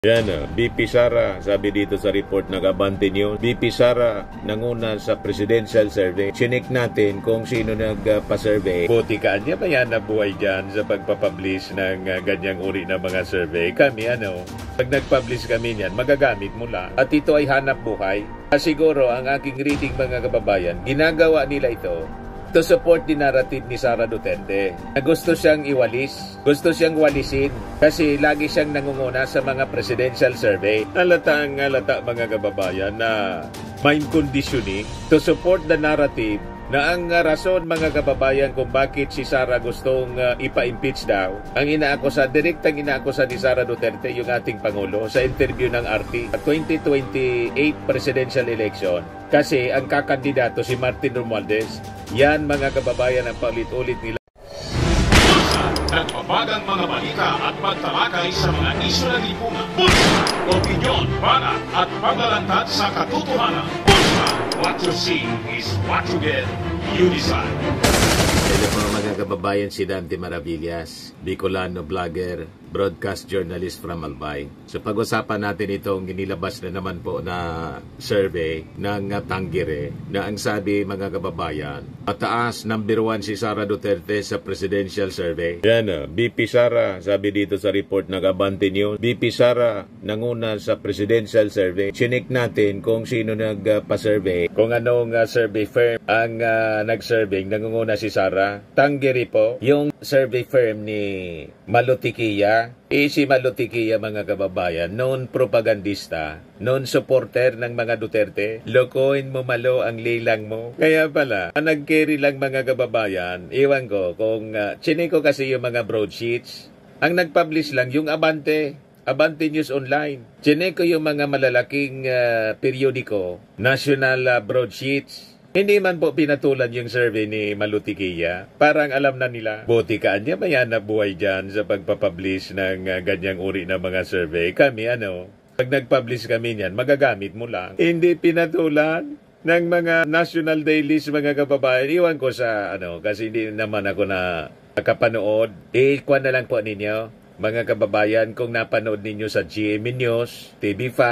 Yan, BP Sara, sabi dito sa report ng Abante News, BP Sara nanguna sa presidential survey. Chinik natin kung sino nagpa-survey. Buti ka niya ba yan na buhay dyan sa pagpapublish ng ganyang uri ng mga survey? Kami, pag nag-publish kami niyan, magagamit mo lang. At ito ay hanap buhay. Siguro, ang aking reading mga kababayan, ginagawa nila ito to support the narrative ni Sara Duterte. Gusto siyang iwalis, gusto siyang walisin kasi lagi siyang nangunguna sa mga presidential survey. Halata mga kababayan na mind conditioning to support the narrative na ang rason mga kababayan kung bakit si Sara gustong ipa-impeach daw, direktang inaakusa ni Sara Duterte yung ating Pangulo sa interview ng RT 2028 presidential election. Kasi ang kakandidato si Martin Romualdez. Yan mga kababayan ang paulit-ulit nila. Nagbabagang mga balita at pagtalakay sa mga isyu ng lipunan. Bulsa! Opinyon, banat at paglalantad sa katotohanan. Bulsa! What you see is what you get. You decide. Hello mga kababayan, si Dante Maravillas, Bicolano vlogger, broadcast journalist from Albay. So pag-usapan natin itong inilabas na naman po na survey ng Tangere na ang sabi mga kababayan, mataas number 1 si Sara Duterte sa presidential survey. Yan, BP Sara, sabi dito sa report ng Abante News, BP Sara nanguna sa presidential survey. Chinik natin kung sino nagpa-survey, kung anong survey firm ang nag-survey, nangunguna si Sara. Tangere po, yung survey firm ni Malutikia. Si Malutikia mga kababayan, noon propagandista, noon supporter ng mga Duterte. Lokohin mo malo ang lilang mo. Kaya pala, ang nag-carry lang mga kababayan, iwan ko kung chineko kasi yung mga broadsheets. Ang nag-publish lang yung Abante News Online. Chineko yung mga malalaking periodiko, national broadsheets. Hindi man po pinatulan yung survey ni Malutikia. Parang alam na nila. Buti ka niya ba yan na buhay dyan sa pagpapublish ng ganyang uri ng mga survey? Kami, pag nag-publish kami niyan, magagamit mo lang. Hindi pinatulan ng mga national dailies mga kababayan. Iwan ko sa, kasi hindi naman ako na nakapanood. Kuha na lang po ninyo, mga kababayan, kung napanood ninyo sa GMA News, TV5,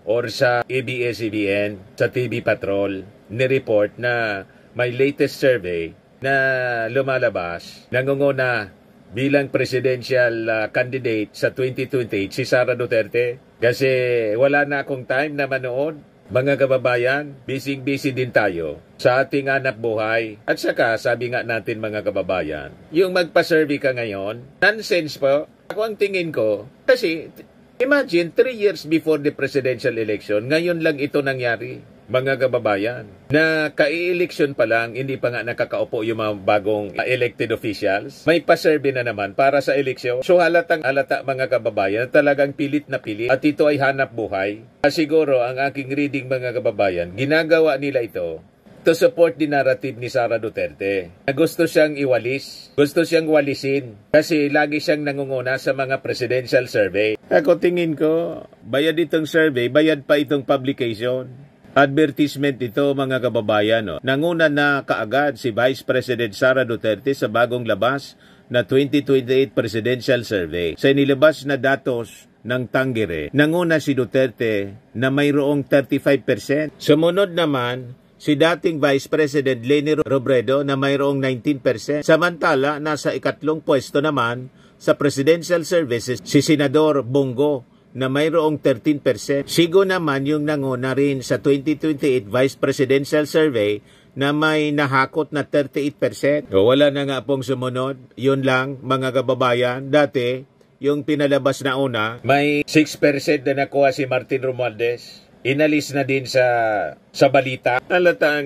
or sa ABS-CBN, sa TV Patrol, ni-report na may latest survey na lumalabas, nangunguna bilang presidential candidate sa 2028 si Sara Duterte. Kasi wala na akong time na manood. Mga kababayan, busy din tayo sa ating hanap buhay. At saka, sabi nga natin mga kababayan, yung magpa-survey ka ngayon, nonsense po. Ako ang tingin ko, kasi imagine 3 years before the presidential election, ngayon lang ito nangyari. Mga kababayan, na ka-election pa lang, hindi pa nga nakakaupo yung mga bagong elected officials. May pa-survey na naman para sa eleksyon. So halatang halata mga kababayan, talagang pilit na pilit. At ito ay hanap buhay. Siguro ang aking reading mga kababayan, ginagawa nila ito to support the narrative ni Sara Duterte. Gusto siyang iwalis, gusto siyang walisin kasi lagi siyang nangunguna sa mga presidential survey. Ako tingin ko, bayad itong survey, bayad pa itong publication. Advertisement ito mga kababayan. Nanguna na kaagad si Vice President Sara Duterte sa bagong labas na 2028 Presidential Survey. Sa inilabas na datos ng Tangere, nanguna si Duterte na mayroong 35%. Sumunod naman si dating Vice President Leni Robredo na mayroong 19%. Samantala, nasa ikatlong pwesto naman sa Presidential Services si Senador Bongo na mayroong 13%. Sigo naman yung nanguna rin sa 2028 Vice Presidential Survey na may nahakot na 38%. Wala na nga pong sumunod. Yun lang mga kababayan. Dati, yung pinalabas na una, may 6% na nakuha si Martin Romualdez. Inalis na din sa balita. Halata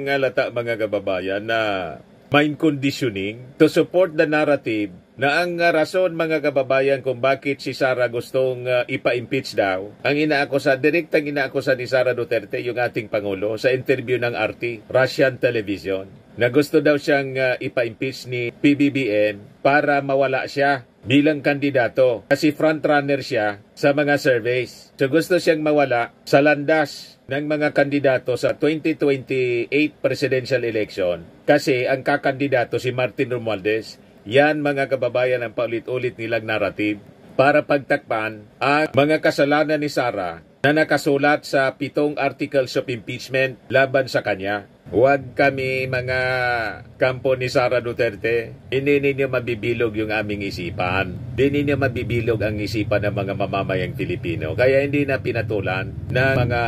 mga kababayan na mind conditioning to support the narrative na ang rason mga kababayan kung bakit si Sara gustong ipa-impeach daw, ang direktang inaakusa ni Sara Duterte yung ating Pangulo sa interview ng RT, Russian television, na gusto daw siyang ipa-impeach ni PBBM para mawala siya bilang kandidato kasi frontrunner siya sa mga surveys. So gusto siyang mawala sa landas ng mga kandidato sa 2028 presidential election kasi ang kakandidato si Martin Romualdez. Yan mga kababayan ang paulit-ulit nilang narrative. para pagtakpan ang mga kasalanan ni Sara na nakasulat sa 7 articles of impeachment laban sa kanya. Huwag kami mga kampo ni Sara Duterte. Hindi ninyo mabibilog yung aming isipan. Hindi ninyo mabibilog ang isipan ng mga mamamayang Pilipino. Kaya hindi na pinatulan ng mga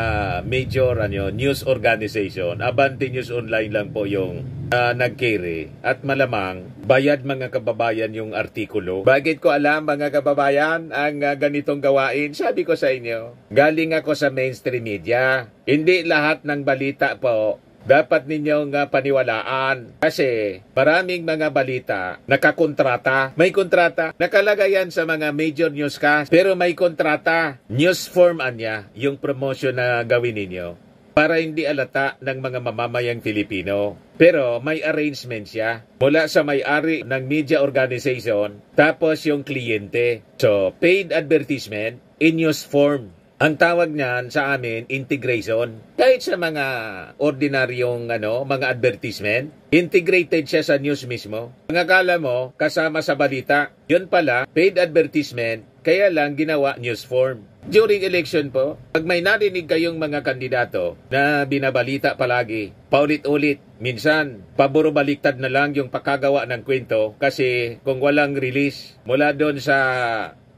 major news organization. Abante News Online lang po yung nag-carry. At malamang, bayad mga kababayan yung artikulo. Bakit ko alam mga kababayan ang ganitong gawain? Sabi ko sa inyo, galing ako sa mainstream media. Hindi lahat ng balita po dapat ninyong paniwalaan kasi maraming mga balita nakakontrata. May kontrata. Nakalagay yan sa mga major newscast pero may kontrata. News form anya yung promotion na gawin ninyo para hindi alata ng mga mamamayang Filipino. Pero may arrangement siya mula sa may-ari ng media organization tapos yung kliyente. So, paid advertisement in news form. Ang tawag niyan sa amin, integration. Kahit sa mga ordinaryong mga advertisement, integrated siya sa news mismo. Ang akala mo, kasama sa balita. Yun pala, paid advertisement, kaya lang ginawa news form. During election po, pag may narinig kayong mga kandidato na binabalita palagi, paulit-ulit, minsan, paburo baliktad na lang yung pakagawa ng kwento kasi kung walang release mula doon sa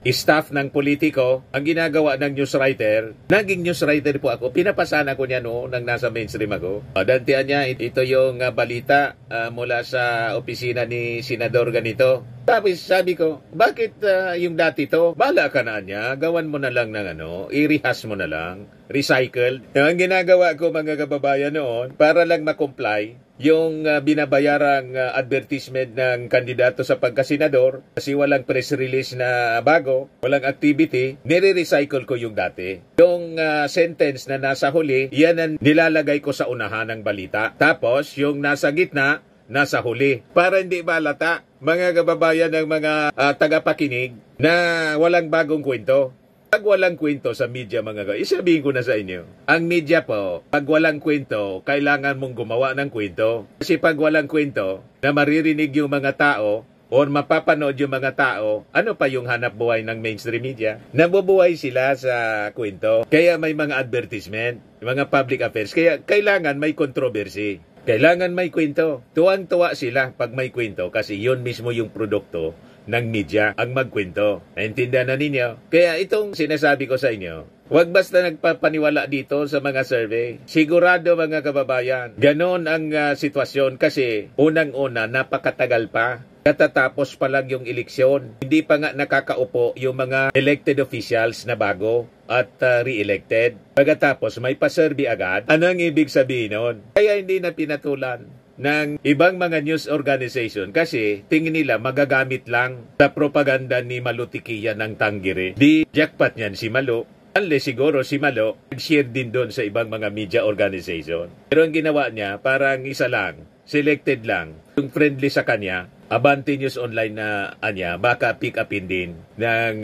staff ng politiko, ang ginagawa ng newswriter, naging newswriter po ako. Pinapasana ko niya nang nasa mainstream ako. Dantian niya, ito yung balita mula sa opisina ni Senador ganito. Tapos sabi ko, bakit yung dati to? Bahala ka na niya, gawan mo na lang ng i-rehash mo na lang, recycled. Ang ginagawa ko mga kababayan noon, para lang makomply, yung binabayarang advertisement ng kandidato sa pagkasenador kasi walang press release na bago, walang activity, nire-recycle ko yung dati. Yung sentence na nasa huli, yan ang nilalagay ko sa unahan ng balita. Tapos, yung nasa gitna, nasa huli. Para hindi balata, mga kababayan ng mga tagapakinig na walang bagong kwento. Pag walang kwento sa media mga isabihin ko na sa inyo, ang media po, pag walang kwento, kailangan mong gumawa ng kwento. Kasi pag walang kwento, na maririnig yung mga tao, or mapapanood yung mga tao, ano pa yung hanap buhay ng mainstream media? Nabubuhay sila sa kwento. Kaya may mga advertisement, mga public affairs. Kaya kailangan may controversy. Kailangan may kwento. Tuwang-tuwa sila pag may kwento kasi yun mismo yung produkto ng media ang magkwento. Naintindihan na ninyo? Kaya itong sinasabi ko sa inyo, huwag basta nagpapaniwala dito sa mga survey. Sigurado mga kababayan, ganon ang sitwasyon kasi unang-una napakatagal pa. Katatapos pa lang yung eleksyon. Hindi pa nga nakakaupo yung mga elected officials na bago at re-elected. Pagkatapos may pa-survey agad. Ano ang ibig sabihin nun? Kaya hindi na pinatulan ng ibang mga news organization kasi tingin nila magagamit lang sa propaganda ni Malutikiya ng Tanggiri. Di jackpot niyan si Malo. Unless siguro si Malo nag-share din doon sa ibang mga media organization. Pero ang ginawa niya parang isa lang, selected lang, yung friendly sa kanya. Abante News Online na baka pick upin din ng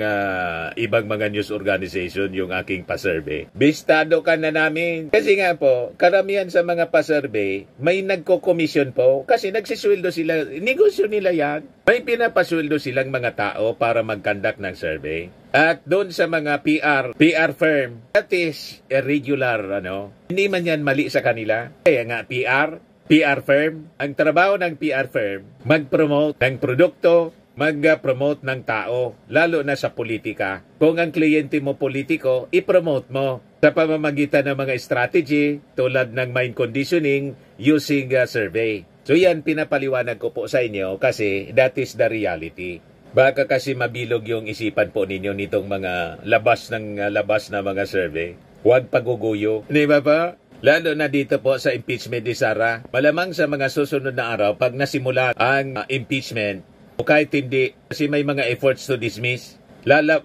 ibang mga news organization yung aking pa-survey. Bistado ka na namin. Kasi nga po, karamihan sa mga pa-survey, may nagko-commission po kasi nagsisweldo sila. Negosyo nila yan. May pinapasweldo silang mga tao para mag-conduct ng survey. At doon sa mga PR firm, that is irregular, hindi man yan mali sa kanila. Kaya nga PR firm, ang trabaho ng PR firm, mag-promote ng produkto, mag-promote ng tao, lalo na sa politika. Kung ang kliyente mo politiko, i-promote mo sa pamamagitan ng mga strategy tulad ng mind conditioning using survey. So yan, pinapaliwanag ko po sa inyo kasi that is the reality. Baka kasi mabilog yung isipan po ninyo nitong mga labas na mga survey. Huwag paguguyo. Di ba pa? Lalo na dito po sa impeachment ni Sara. Malamang sa mga susunod na araw, pag nasimula ang impeachment, o kahit hindi, kasi may mga efforts to dismiss,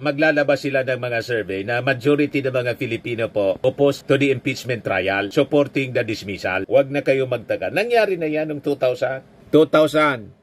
maglalabas sila ng mga survey na majority ng mga Filipino po opposed to the impeachment trial, supporting the dismissal. Huwag na kayo magtaka. Nangyari na yan noong 2000,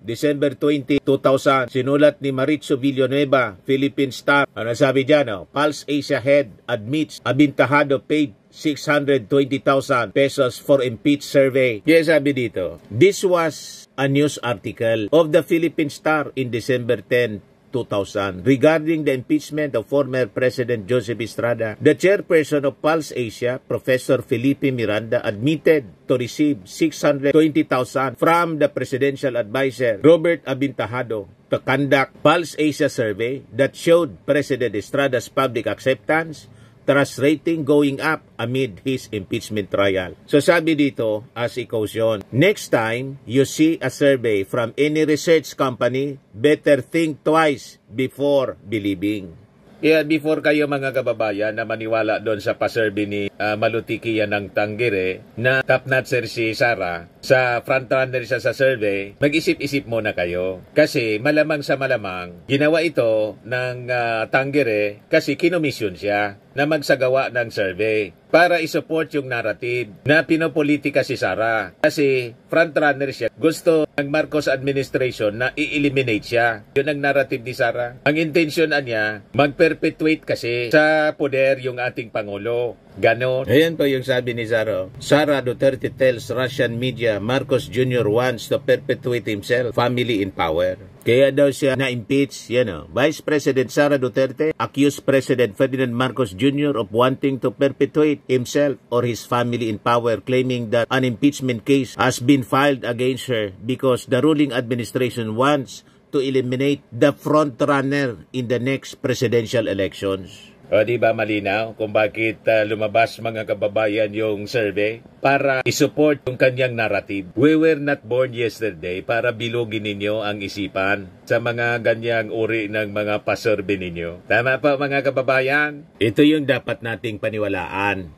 December 20, 2000, sinulat ni Maritzo Villanueva, Philippine Star. Ano sabi dyan? Pulse Asia Head admits Abintahado paid 620,000 pesos for impeached survey. Kaya sabi dito, this was a news article of the Philippine Star in December 10, 2000 regarding the impeachment of former President Joseph Estrada. The chairperson of Pulse Asia, Professor Felipe Miranda, admitted to receive 620,000 from the presidential advisor Robert Abintahado to conduct Pulse Asia survey that showed President Estrada's public acceptance, trust rating going up amid his impeachment trial. So sabi dito, as a caution, next time you see a survey from any research company, better think twice before believing. Yeah, before kayo mga kababayan na maniwala doon sa pasurvey ni Malutikian ng Tangere na top-notcher si Sara, sa frontrunner siya sa survey, mag-isip-isip muna kayo. Kasi malamang sa malamang, ginawa ito ng Tangere kasi kinomisyon siya na magsagawa ng survey para isupport yung narrative na pinopolitika si Sara. Kasi frontrunner siya. Gusto ng Marcos administration na i-eliminate siya. Yun ang narrative ni Sara. Ang intensyon niya, mag-perpetuate kasi sa poder yung ating Pangulo. Ganon. Ayan po yung sabi ni Sara. Sara Duterte tells Russian media Marcos Jr. wants to perpetuate himself, family in power. Kaya daw siya na-impeach, Vice President Sara Duterte accused President Ferdinand Marcos Jr. of wanting to perpetuate himself or his family in power, claiming that an impeachment case has been filed against her because the ruling administration wants to eliminate the frontrunner in the next presidential elections. O di ba malinaw kung bakit lumabas mga kababayan yung survey? Para isupport yung kanyang narrative. We were not born yesterday para bilugin ninyo ang isipan sa mga ganyang uri ng mga pasurvey ninyo. Tama pa mga kababayan? Ito yung dapat nating paniwalaan.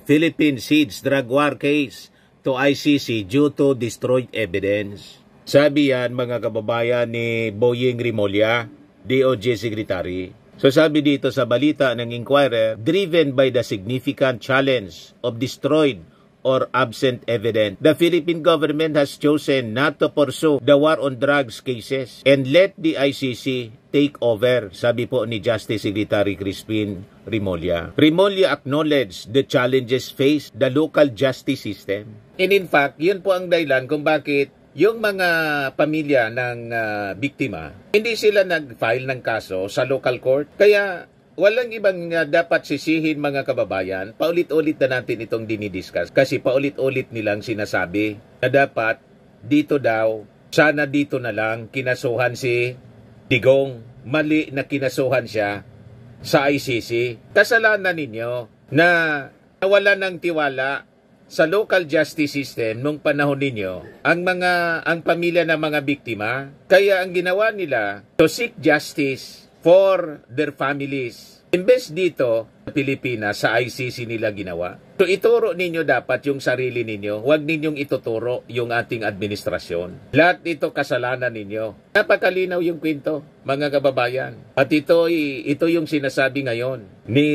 Philippine Seeds Drug War Case to ICC due to destroyed evidence. Sabi yan mga kababayan ni Boying Rimulya, DOJ Secretary. So sabi dito sa balita ng Inquirer, driven by the significant challenge of destroyed or absent evidence, the Philippine government has chosen not to pursue the war on drugs cases and let the ICC take over, sabi po ni Justice Secretary Crispin Rimulya. Rimulya acknowledged the challenges faced the local justice system. And in fact, yun po ang dahilan kung bakit yung mga pamilya ng biktima, hindi sila nag-file ng kaso sa local court. Kaya walang ibang dapat sisihin mga kababayan. Paulit-ulit na natin itong dinidiscuss. Kasi paulit-ulit nilang sinasabi na dapat dito daw, sana dito na lang kinasuhan si Digong. Mali na kinasuhan siya sa ICC. Kasalanan ninyo na nawala ng tiwala sa local justice system nung panahon ninyo, ang pamilya ng mga biktima, kaya ang ginawa nila to seek justice for their families. Imbes dito sa Pilipinas, sa ICC nila ginawa. So ituro ninyo dapat yung sarili ninyo, huwag ninyong ituturo yung ating administrasyon. Lahat ito kasalanan ninyo. Napakalinaw yung kwento, mga kababayan. At ito yung sinasabi ngayon ni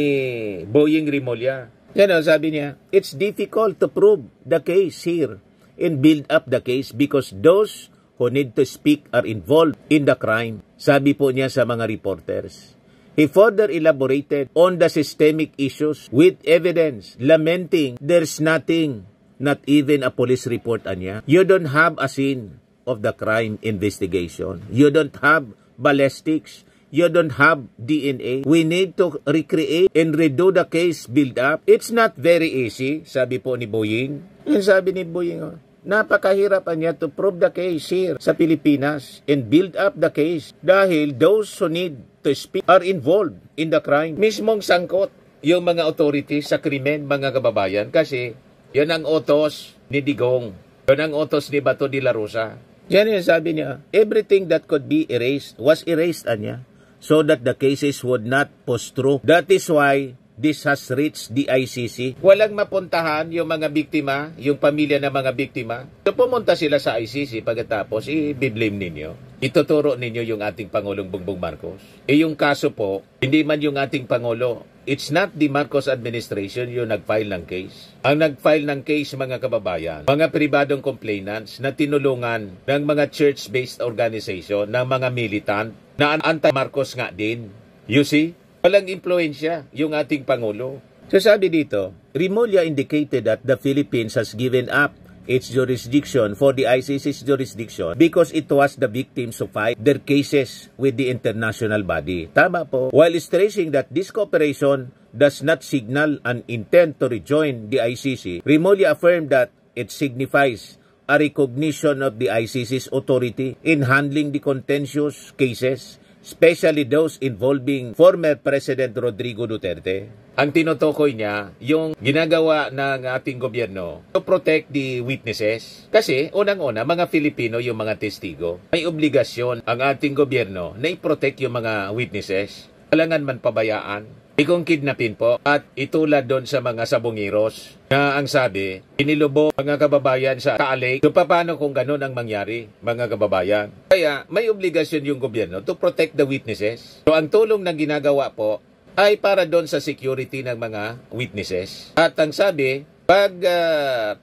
Boying Rimulya. Sabi niya, it's difficult to prove the case here and build up the case because those who need to speak are involved in the crime. Sabi po niya sa mga reporters. He further elaborated on the systemic issues with evidence, lamenting there's nothing, not even a police report niya. You don't have a scene of the crime investigation. You don't have ballistics. You don't have DNA. We need to recreate and redo the case build up. It's not very easy, sabi po ni Boying. Yung sabi ni Boying, napakahirap niya to prove the case here sa Pilipinas and build up the case dahil those who need to speak are involved in the crime. Mismong sangkot yung mga authorities sa krimen, mga kababayan, kasi yan ang utos ni Digong. Yan ang utos ni Bato de la Rosa. Yan yung sabi niya, everything that could be erased was erased niya, so that the cases would not push through. That is why this has reached the ICC. Walang mapuntahan yung mga biktima, yung pamilya ng mga biktima. So pumunta sila sa ICC pagkatapos i-blame ninyo. Ituturo ninyo yung ating Pangulong Bongbong Marcos. Yung kaso po, hindi man yung ating Pangulo. It's not the Marcos administration yung nag-file ng case. Ang nag-file ng case, mga kababayan, mga pribadong complainants na tinulungan ng mga church-based organization, ng mga militant, na anti-Marcos nga din. You see? Walang impluensya yung ating Pangulo. So sabi dito, Rimulya indicated that the Philippines has given up its jurisdiction for the ICC's jurisdiction because it was the victims who filed their cases with the international body. Tama po. While stressing that this cooperation does not signal an intent to rejoin the ICC, Remulla affirmed that it signifies a recognition of the ICC's authority in handling the contentious cases, especially those involving former President Rodrigo Duterte. Ang tinutukoy niya, yung ginagawa ng ating gobyerno to protect the witnesses. Kasi, unang-una, mga Filipino yung mga testigo. May obligasyon ang ating gobyerno na i-protect yung mga witnesses. Kailangan man pabayaan. Ikong kidnapin po at itulad doon sa mga sabongiros na ang sabi, inilubo mga kababayan sa Taalik. So, paano kung ganun ang mangyari, mga kababayan? Kaya, may obligasyon yung gobyerno to protect the witnesses. So, ang tulong na ginagawa po ay para doon sa security ng mga witnesses. At ang sabi, pag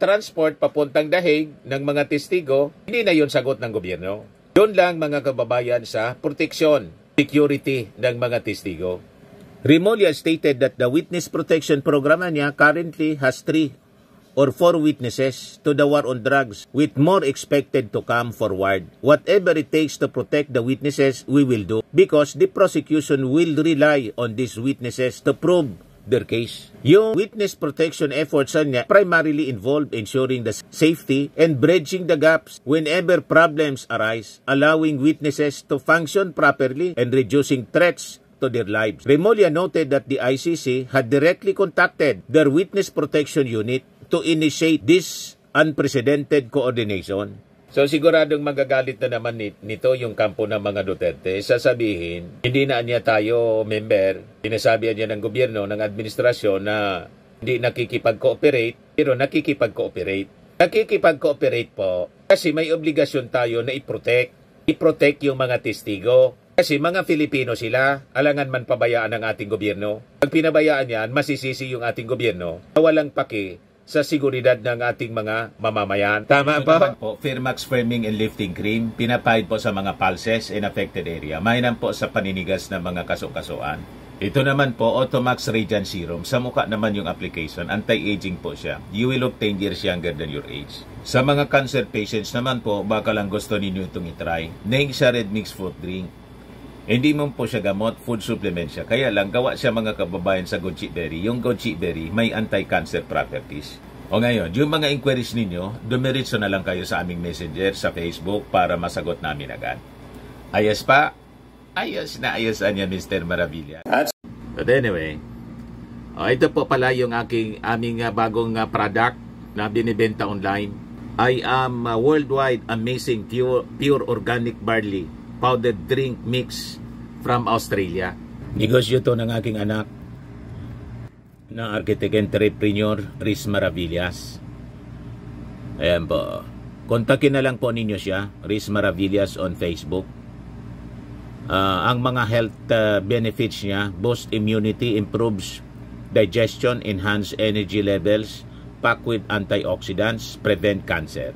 transport papuntang dahig ng mga testigo, hindi na yun sagot ng gobyerno. Doon lang mga kababayan sa proteksyon, security ng mga testigo. Remulla stated that the witness protection program niya currently has 3 or 4 witnesses to the war on drugs, with more expected to come forward. Whatever it takes to protect the witnesses, we will do, because the prosecution will rely on these witnesses to prove their case. Yung witness protection efforts niya primarily involved ensuring the safety and bridging the gaps whenever problems arise, allowing witnesses to function properly and reducing threats to their lives. Remulla noted that the ICC had directly contacted their witness protection unit to initiate this unprecedented coordination. So siguradong magagalit na naman nito yung kampo ng mga Duterte. Sasabihin, hindi na niya tayo member. Sinasabihan niya ng gobyerno, ng administrasyon na hindi nakikipag-cooperate, pero nakikipag-cooperate. Nakikipag-cooperate po kasi may obligasyon tayo na i-protect yung mga testigo. Kasi mga Filipino sila, alangan man pabayaan ng ating gobyerno. Pag pinabayaan yan, masisisi yung ating gobyerno na walang paki sa seguridad ng ating mga mamamayan. Tama po? Firmax Firming and Lifting Cream, pinapahid po sa mga pulses in affected area. Mainam po sa paninigas ng mga kaso-kasuan. Ito naman po, Automax Radiant Serum. Sa mukha naman yung application, anti-aging po siya. You will look 10 years younger than your age. Sa mga cancer patients naman po, baka lang gusto ninyo itong itry. Naing siya red mix fruit drink. Hindi mo po siya gamot, food supplement siya. Kaya lang, gawa siya mga kababayan sa goji berry. Yung goji berry may anti-cancer properties. O ngayon, yung mga inquiries ninyo, dumiritso na lang kayo sa aming messenger sa Facebook para masagot namin agad. Ayos pa? Ayos na ayos niya, Mr. Maravilla. But anyway, ito po pala yung aming bagong product na binibenta online. I am worldwide amazing pure organic barley powdered drink mix from Australia. Negosyo to ng aking anak na architect entrepreneur Riz Maravillas. Ayan po. Kontakin na lang po ninyo siya, Riz Maravillas on Facebook. Ang mga health benefits niya, boost immunity, improves digestion, enhance energy levels, packed with antioxidants, prevent cancer.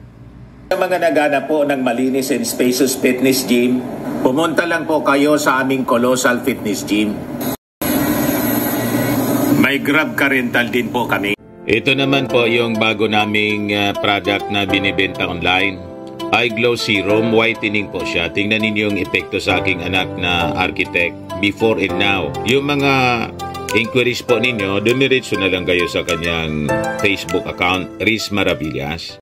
Sa mga nagana po ng malinis and spacious fitness gym, pumunta lang po kayo sa aming Colossal Fitness Gym. May Grab car rental din po kami. Ito naman po yung bago naming product na binibenta online. Eye Glow Serum, whitening po siya. Tingnan ninyo yung epekto sa aking anak na architect before and now. Yung mga inquiries po ninyo, dumiretso na lang kayo sa kanyang Facebook account, Riz Maravillas.